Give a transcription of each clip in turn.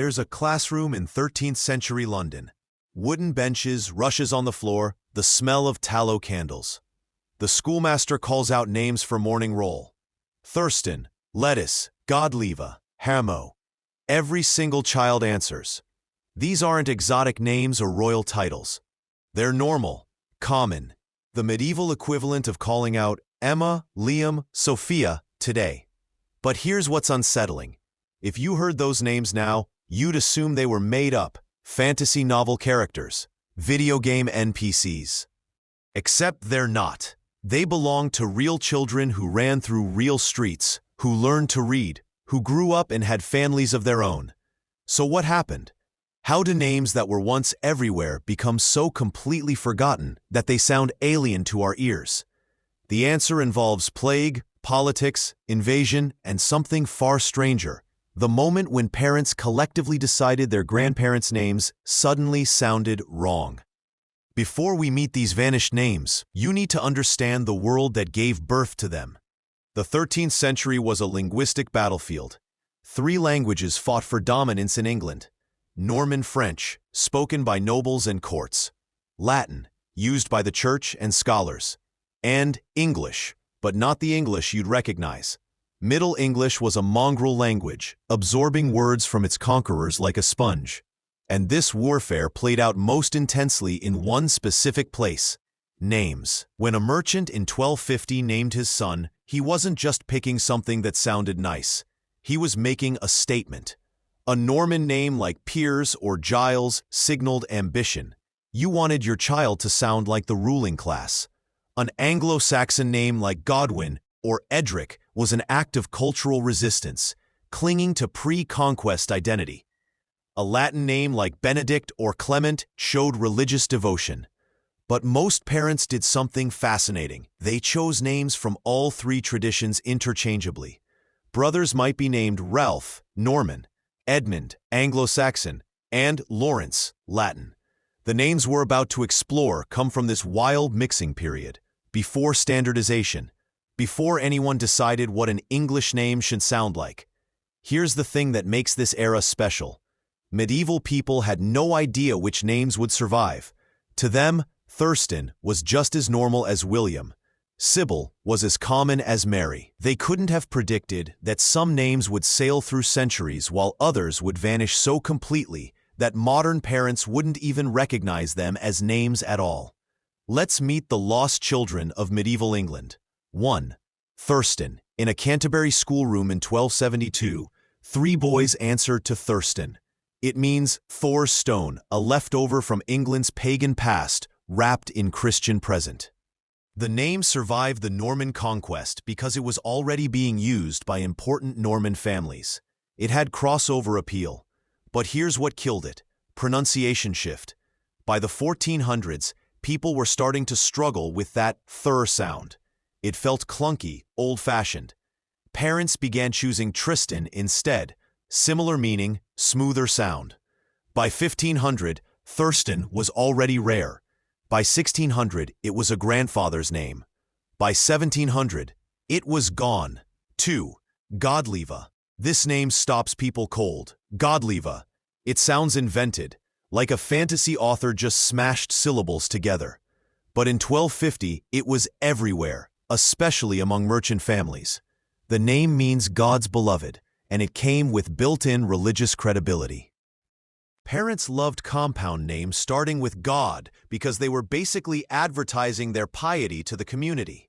There's a classroom in 13th century London. Wooden benches, rushes on the floor, the smell of tallow candles. The schoolmaster calls out names for morning roll. Thurston, lettuce, Godliva, Hamo. Every single child answers. These aren't exotic names or royal titles. They're normal, common, the medieval equivalent of calling out Emma, Liam, Sophia today. But here's what's unsettling. If you heard those names now, you'd assume they were made up, fantasy novel characters, video game NPCs. Except they're not. They belong to real children who ran through real streets, who learned to read, who grew up and had families of their own. So what happened? How do names that were once everywhere become so completely forgotten that they sound alien to our ears? The answer involves plague, politics, invasion, and something far stranger. The moment when parents collectively decided their grandparents' names suddenly sounded wrong. Before we meet these vanished names, you need to understand the world that gave birth to them. The 13th century was a linguistic battlefield. 3 languages fought for dominance in England. Norman French, spoken by nobles and courts. Latin, used by the church and scholars. And English, but not the English you'd recognize. Middle English was a mongrel language, absorbing words from its conquerors like a sponge. And this warfare played out most intensely in one specific place: names. When a merchant in 1250 named his son, he wasn't just picking something that sounded nice. He was making a statement. A Norman name like Piers or Giles signaled ambition. You wanted your child to sound like the ruling class. An Anglo-Saxon name like Godwin or Edric was an act of cultural resistance, clinging to pre-conquest identity. A Latin name like Benedict or Clement showed religious devotion. But most parents did something fascinating. They chose names from all 3 traditions interchangeably. Brothers might be named Ralph, Norman, Edmund, Anglo-Saxon, and Lawrence, Latin. The names we're about to explore come from this wild mixing period, before standardization, before anyone decided what an English name should sound like. Here's the thing that makes this era special. Medieval people had no idea which names would survive. To them, Thurston was just as normal as William. Sybil was as common as Mary. They couldn't have predicted that some names would sail through centuries while others would vanish so completely that modern parents wouldn't even recognize them as names at all. Let's meet the lost children of medieval England. 1. Thurston. In a Canterbury schoolroom in 1272, 3 boys answered to Thurston. It means Thor's stone, a leftover from England's pagan past, wrapped in Christian present. The name survived the Norman conquest because it was already being used by important Norman families. It had crossover appeal. But here's what killed it: pronunciation shift. By the 1400s, people were starting to struggle with that thur sound. It felt clunky, old-fashioned. Parents began choosing Tristan instead, similar meaning, smoother sound. By 1500, Thurston was already rare. By 1600, it was a grandfather's name. By 1700, it was gone. 2. Godliva. This name stops people cold. Godliva. It sounds invented, like a fantasy author just smashed syllables together. But in 1250, it was everywhere, especially among merchant families. The name means God's beloved, and it came with built-in religious credibility. Parents loved compound names starting with God because they were basically advertising their piety to the community.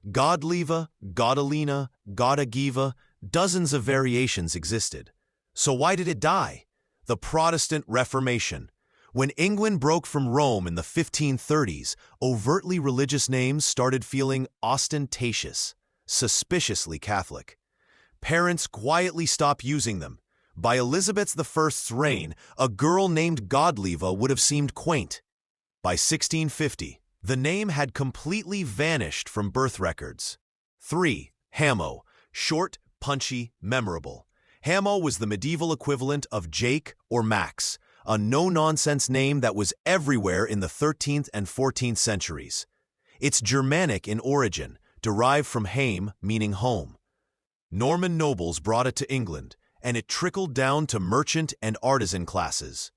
Godliva, Godalina, Godagiva, dozens of variations existed. So why did it die? The Protestant Reformation. When England broke from Rome in the 1530s, overtly religious names started feeling ostentatious, suspiciously Catholic. Parents quietly stopped using them. By Elizabeth I's reign, a girl named Godliva would have seemed quaint. By 1650, the name had completely vanished from birth records. 3. Hamo. Short, punchy, memorable. Hamo was the medieval equivalent of Jake or Max, a no-nonsense name that was everywhere in the 13th and 14th centuries. It's Germanic in origin, derived from heim, meaning home. Norman nobles brought it to England, and it trickled down to merchant and artisan classes.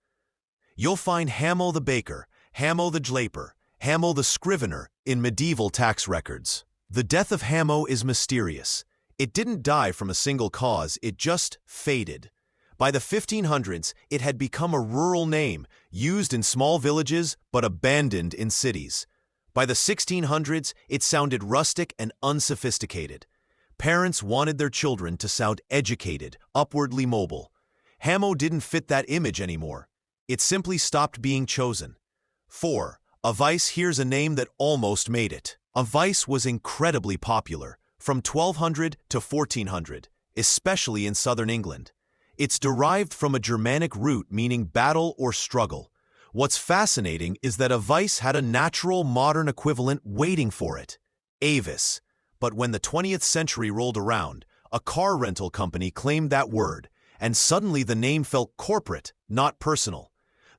You'll find Hamo the baker, Hamo the draper, Hamo the scrivener in medieval tax records. The death of Hamo is mysterious. It didn't die from a single cause, it just faded. By the 1500s, it had become a rural name, used in small villages but abandoned in cities. By the 1600s, it sounded rustic and unsophisticated. Parents wanted their children to sound educated, upwardly mobile. Hamo didn't fit that image anymore. It simply stopped being chosen. 4. A vice. Here's a name that almost made it. A vice was incredibly popular, from 1200 to 1400, especially in southern England. It's derived from a Germanic root meaning battle or struggle. What's fascinating is that a vice had a natural modern equivalent waiting for it, avis. But when the 20th century rolled around, a car rental company claimed that word, and suddenly the name felt corporate, not personal.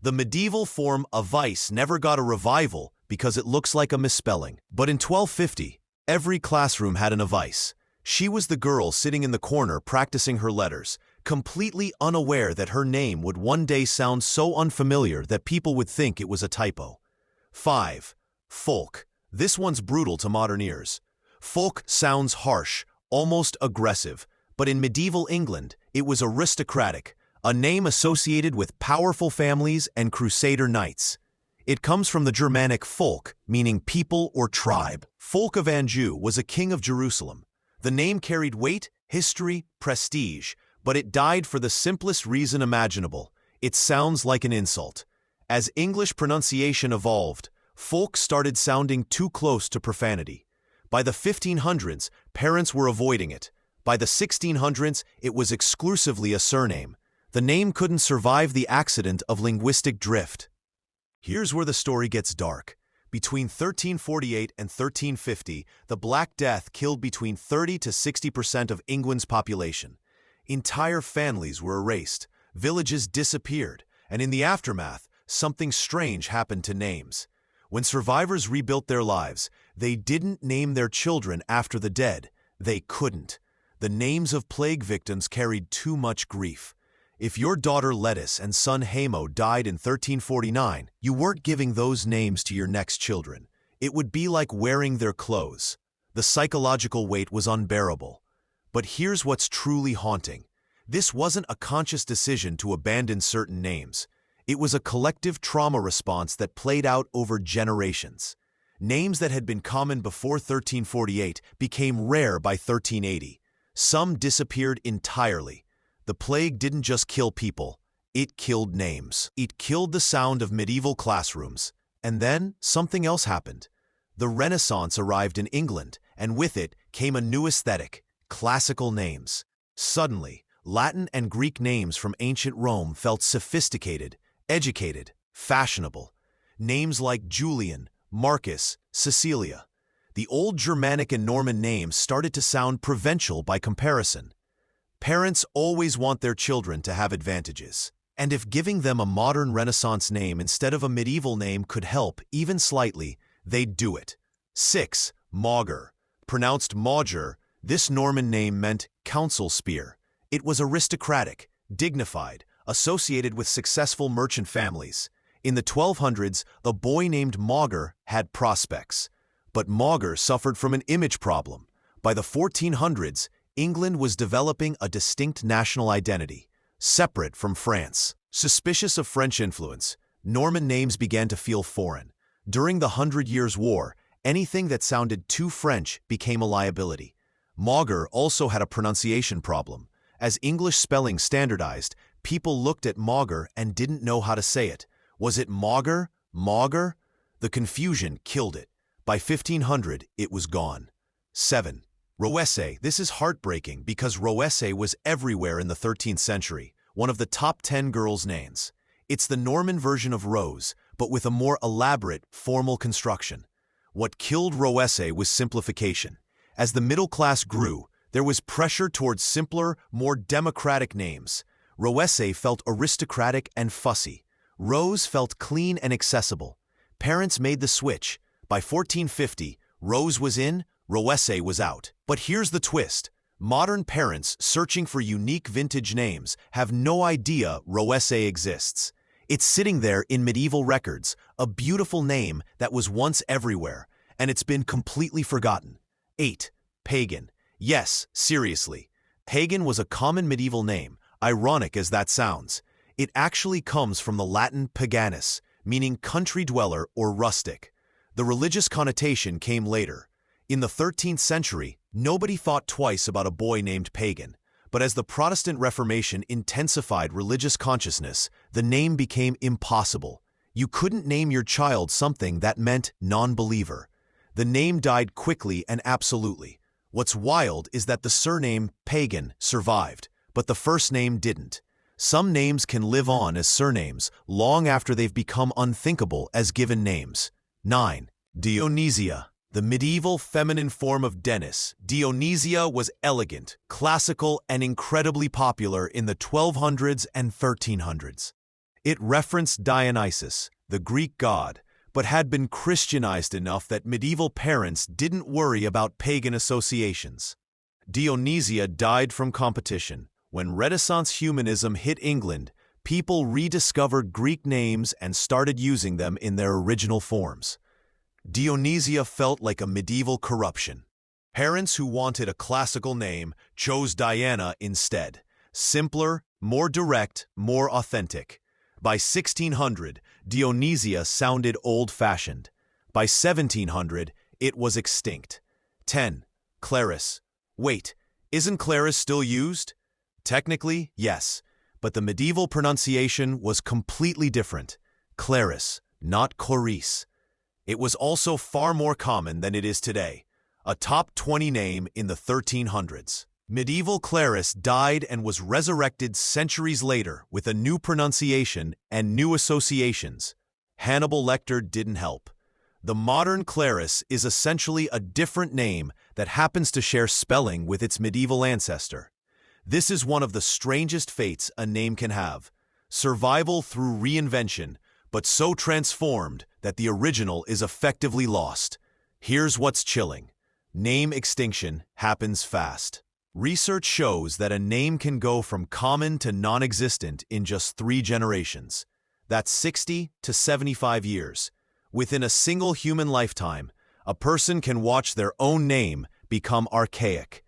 The medieval form a vice never got a revival because it looks like a misspelling. But in 1250, every classroom had an avice. She was the girl sitting in the corner practicing her letters, completely unaware that her name would one day sound so unfamiliar that people would think it was a typo. 5. Folk. This one's brutal to modern ears. Folk sounds harsh, almost aggressive, but in medieval England, it was aristocratic, a name associated with powerful families and crusader knights. It comes from the Germanic folk, meaning people or tribe. Folk of Anjou was a king of Jerusalem. The name carried weight, history, prestige, but it died for the simplest reason imaginable. It sounds like an insult. As English pronunciation evolved, folk started sounding too close to profanity. By the 1500s, parents were avoiding it. By the 1600s, it was exclusively a surname. The name couldn't survive the accident of linguistic drift. Here's where the story gets dark. Between 1348 and 1350, the Black Death killed between 30 to 60% of England's population. Entire families were erased, villages disappeared, and in the aftermath, something strange happened to names. When survivors rebuilt their lives, they didn't name their children after the dead. They couldn't. The names of plague victims carried too much grief. If your daughter Lettuce and son Hamo died in 1349, you weren't giving those names to your next children. It would be like wearing their clothes. The psychological weight was unbearable. But here's what's truly haunting. This wasn't a conscious decision to abandon certain names. It was a collective trauma response that played out over generations. Names that had been common before 1348 became rare by 1380. Some disappeared entirely. The plague didn't just kill people, it killed names. It killed the sound of medieval classrooms. And then something else happened. The Renaissance arrived in England, and with it came a new aesthetic, classical names. Suddenly, Latin and Greek names from ancient Rome felt sophisticated, educated, fashionable. Names like Julian, Marcus, Cecilia. The old Germanic and Norman names started to sound provincial by comparison. Parents always want their children to have advantages. And if giving them a modern Renaissance name instead of a medieval name could help, even slightly, they'd do it. 6. Mauger. Pronounced Mauger, this Norman name meant council spear. It was aristocratic, dignified, associated with successful merchant families. In the 1200s, a boy named Mauger had prospects. But Mauger suffered from an image problem. By the 1400s, England was developing a distinct national identity, separate from France. Suspicious of French influence, Norman names began to feel foreign. During the 100 Years' War, anything that sounded too French became a liability. Mauger also had a pronunciation problem. As English spelling standardized, people looked at Mauger and didn't know how to say it. Was it Mauger? Mauger? The confusion killed it. By 1500, it was gone. 7. Roesse. This is heartbreaking because Roesse was everywhere in the 13th century, one of the top 10 girls' names. It's the Norman version of Rose, but with a more elaborate, formal construction. What killed Roesse was simplification. As the middle class grew, there was pressure towards simpler, more democratic names. Roesse felt aristocratic and fussy. Rose felt clean and accessible. Parents made the switch. By 1450, Rose was in, Roesse was out. But here's the twist. Modern parents searching for unique vintage names have no idea Roesse exists. It's sitting there in medieval records, a beautiful name that was once everywhere, and it's been completely forgotten. 8. Pagan. Yes, seriously. Pagan was a common medieval name, ironic as that sounds. It actually comes from the Latin paganus, meaning country dweller or rustic. The religious connotation came later. In the 13th century, nobody thought twice about a boy named Pagan. But as the Protestant Reformation intensified religious consciousness, the name became impossible. You couldn't name your child something that meant non-believer. The name died quickly and absolutely. What's wild is that the surname Pagan survived, but the first name didn't. Some names can live on as surnames long after they've become unthinkable as given names. 9. Dionysia. The medieval feminine form of Denis, Dionysia was elegant, classical, and incredibly popular in the 1200s and 1300s. It referenced Dionysus, the Greek god, but had been Christianized enough that medieval parents didn't worry about pagan associations. Dionysia died from competition. When Renaissance humanism hit England, people rediscovered Greek names and started using them in their original forms. Dionysia felt like a medieval corruption. Parents who wanted a classical name chose Diana instead. Simpler, more direct, more authentic. By 1600, Dionysia sounded old-fashioned. By 1700, it was extinct. 10. Claris. Wait, isn't Claris still used? Technically, yes, but the medieval pronunciation was completely different. Claris, not Clarice. It was also far more common than it is today, a top 20 name in the 1300s. Medieval Claris died and was resurrected centuries later with a new pronunciation and new associations. Hannibal Lecter didn't help. The modern Claris is essentially a different name that happens to share spelling with its medieval ancestor. This is one of the strangest fates a name can have. Survival through reinvention, but so transformed that the original is effectively lost. Here's what's chilling. Name extinction happens fast. Research shows that a name can go from common to non-existent in just 3 generations. That's 60 to 75 years. Within a single human lifetime, a person can watch their own name become archaic.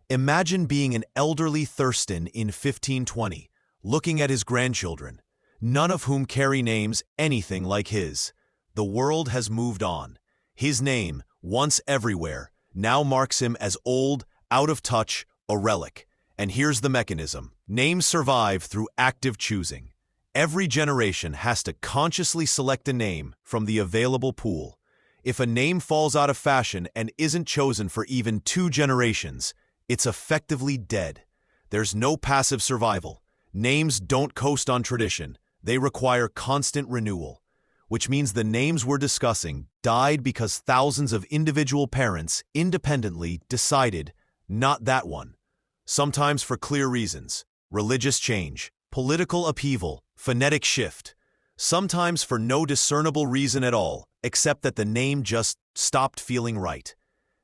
Imagine being an elderly Thurston in 1520, looking at his grandchildren, none of whom carry names anything like his. The world has moved on. His name, once everywhere, now marks him as old, out of touch, a relic. And here's the mechanism. Names survive through active choosing. Every generation has to consciously select a name from the available pool. If a name falls out of fashion and isn't chosen for even 2 generations, it's effectively dead. There's no passive survival. Names don't coast on tradition. They require constant renewal, which means the names we're discussing died because thousands of individual parents independently decided, not that one. Sometimes for clear reasons: religious change, political upheaval, phonetic shift. Sometimes for no discernible reason at all, except that the name just stopped feeling right.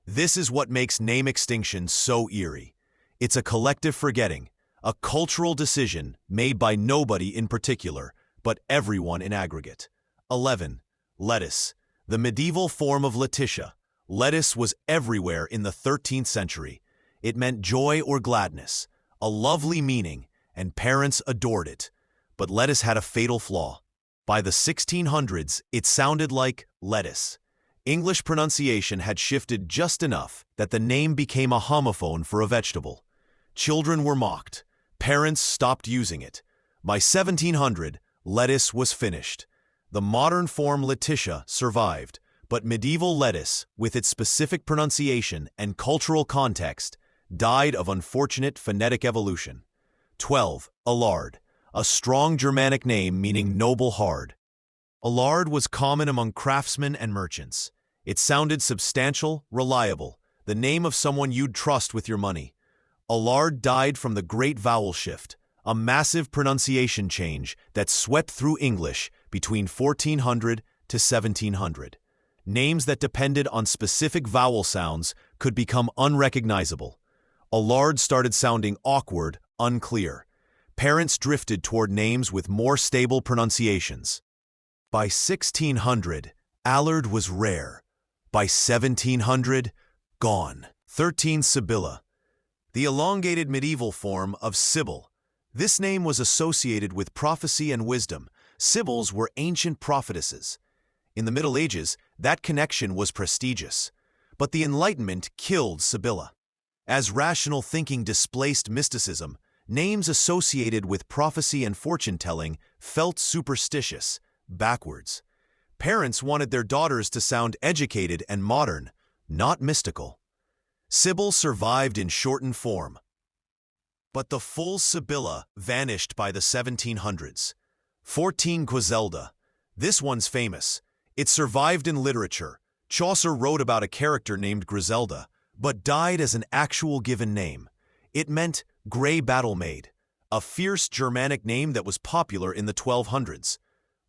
This is what makes name extinction so eerie. It's a collective forgetting, a cultural decision made by nobody in particular, but everyone in aggregate. 11. Lettuce. The medieval form of Letitia. Lettuce was everywhere in the 13th century. It meant joy or gladness, a lovely meaning, and parents adored it. But lettuce had a fatal flaw. By the 1600s, it sounded like lettuce. English pronunciation had shifted just enough that the name became a homophone for a vegetable. Children were mocked. Parents stopped using it. By 1700, lettuce was finished. The modern form Letitia survived, but medieval lettuce, with its specific pronunciation and cultural context, died of unfortunate phonetic evolution. 12. Alard. A strong Germanic name meaning noble hard. Alard was common among craftsmen and merchants. It sounded substantial, reliable, the name of someone you'd trust with your money. Alard died from the Great Vowel Shift, a massive pronunciation change that swept through English between 1400 to 1700. Names that depended on specific vowel sounds could become unrecognizable. Alard started sounding awkward, unclear. Parents drifted toward names with more stable pronunciations. By 1600, Alard was rare. By 1700, gone. 13. Sibylla. The elongated medieval form of Sibyl. This name was associated with prophecy and wisdom. Sibyls were ancient prophetesses. In the Middle Ages, that connection was prestigious. But the Enlightenment killed Sibylla. As rational thinking displaced mysticism, names associated with prophecy and fortune-telling felt superstitious, backwards. Parents wanted their daughters to sound educated and modern, not mystical. Sibyl survived in shortened form. But the full Sibylla vanished by the 1700s. 14. Griselda. This one's famous. It survived in literature. Chaucer wrote about a character named Griselda, but died as an actual given name. It meant Grey Battle Maid, a fierce Germanic name that was popular in the 1200s.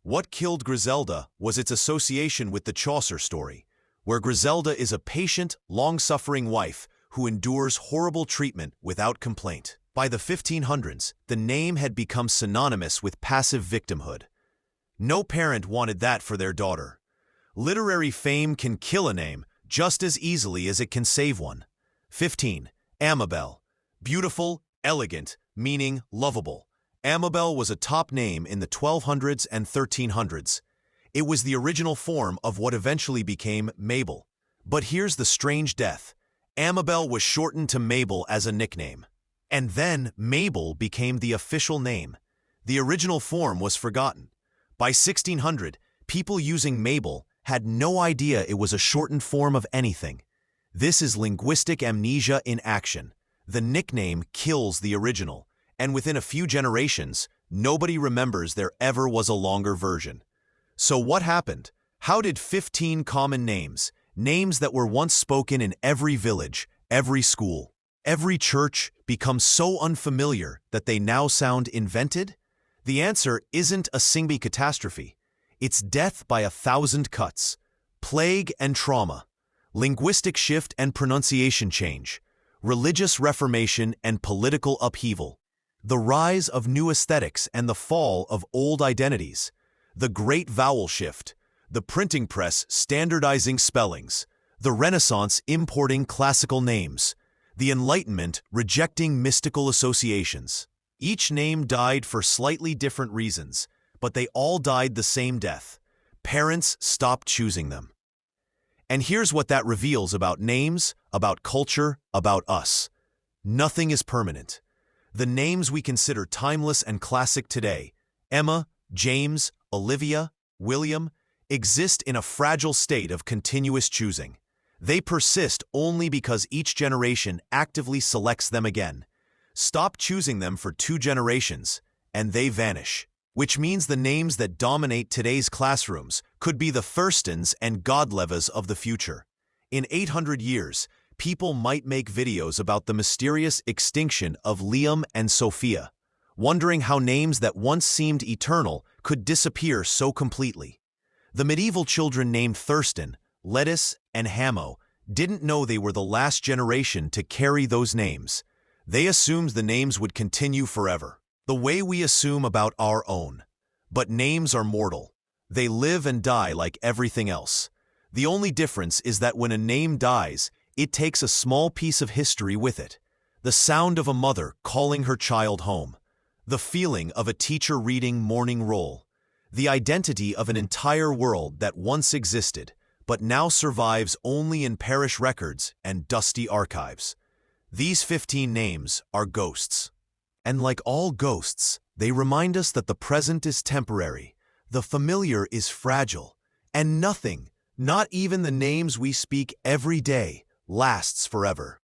What killed Griselda was its association with the Chaucer story, where Griselda is a patient, long-suffering wife who endures horrible treatment without complaint. By the 1500s, the name had become synonymous with passive victimhood. No parent wanted that for their daughter. Literary fame can kill a name just as easily as it can save one. 15. Amabel. Beautiful, elegant, meaning lovable. Amabel was a top name in the 1200s and 1300s. It was the original form of what eventually became Mabel. But here's the strange death. Amabel was shortened to Mabel as a nickname. And then Mabel became the official name. The original form was forgotten. By 1600, people using Mabel had no idea it was a shortened form of anything. This is linguistic amnesia in action. The nickname kills the original, and within a few generations, nobody remembers there ever was a longer version. So what happened? How did 15 common names, names that were once spoken in every village, every school, every church, become so unfamiliar that they now sound invented? The answer isn't a single catastrophe. It's death by 1,000 cuts, plague and trauma, linguistic shift and pronunciation change, religious reformation and political upheaval, the rise of new aesthetics and the fall of old identities, the great vowel shift, the printing press standardizing spellings, the Renaissance importing classical names, the Enlightenment rejecting mystical associations. Each name died for slightly different reasons, but they all died the same death. Parents stopped choosing them. And here's what that reveals about names, about culture, about us. Nothing is permanent. The names we consider timeless and classic today, Emma, James, Olivia, William, exist in a fragile state of continuous choosing. They persist only because each generation actively selects them again. Stop choosing them for 2 generations, and they vanish. Which means the names that dominate today's classrooms could be the Thurstons and Godlevas of the future. In 800 years, people might make videos about the mysterious extinction of Liam and Sophia, wondering how names that once seemed eternal could disappear so completely. The medieval children named Thurston, Lettuce, and Hamo didn't know they were the last generation to carry those names. They assumed the names would continue forever, the way we assume about our own. But names are mortal. They live and die like everything else. The only difference is that when a name dies, it takes a small piece of history with it. The sound of a mother calling her child home. The feeling of a teacher reading Morning Roll. The identity of an entire world that once existed, but now survives only in parish records and dusty archives. These 15 names are ghosts. And like all ghosts, they remind us that the present is temporary, the familiar is fragile, and nothing, not even the names we speak every day, lasts forever.